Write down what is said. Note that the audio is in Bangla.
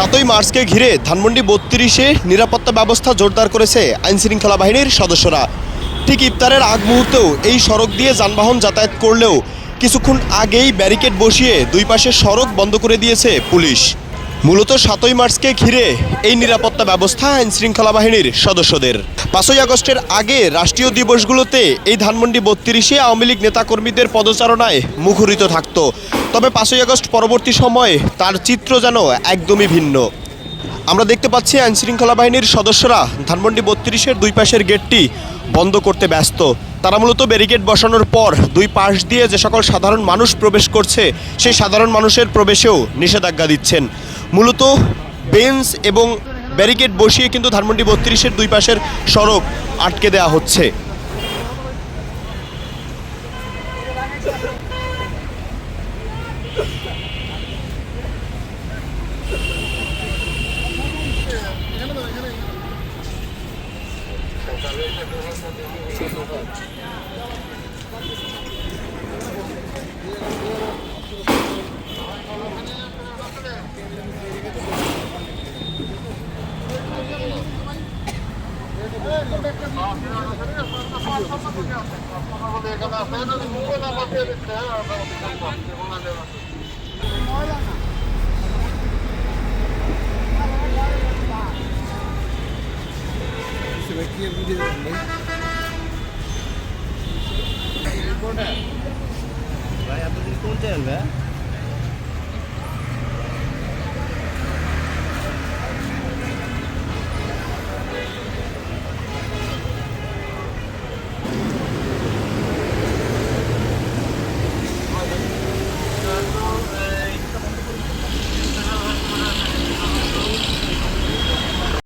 7ই মার্চকে ঘিরে ধানমন্ডি ৩২-এ নিরাপত্তা ব্যবস্থা জোরদার করেছে আইনশৃঙ্খলা বাহিনীর সদস্যরা। ঠিক ইফতারের আগ মুহূর্তেও এই সড়ক দিয়ে যানবাহন যাতায়াত করলেও কিছুক্ষণ আগেই ব্যারিকেড বসিয়ে দুই পাশের সড়ক বন্ধ করে দিয়েছে পুলিশ। মূলত 7ই মার্চকে ঘিরে এই নিরাপত্তা ব্যবস্থা আইনশৃঙ্খলা বাহিনীর সদস্যদের। 5ই আগস্টের আগে রাষ্ট্রীয় দিবসগুলোতে এই ধানমন্ডি ৩২-এ আওয়ামী লীগ নেতাকর্মীদের পদচারণায় মুখরিত থাকত। তবে 5ই আগস্ট পরবর্তী সময়ে তার চিত্র যেন একদমই ভিন্ন। আমরা দেখতে পাচ্ছি আইনশৃঙ্খলা বাহিনীর সদস্যরা ধানমন্ডি ৩২-এর দুই পাশের গেটটি বন্ধ করতে ব্যস্ত। তারা মূলত ব্যারিকেড বসানোর পর দুই পাশ দিয়ে যে সকল সাধারণ মানুষ প্রবেশ করছে সেই সাধারণ মানুষের প্রবেশেও নিষেধাজ্ঞা দিচ্ছেন। মূলত বেঞ্চ এবং ব্যারিকেড বসিয়ে কিন্তু ধানমন্ডি ৩২-এর দুই পাশের সড়ক আটকে দেওয়া হচ্ছে।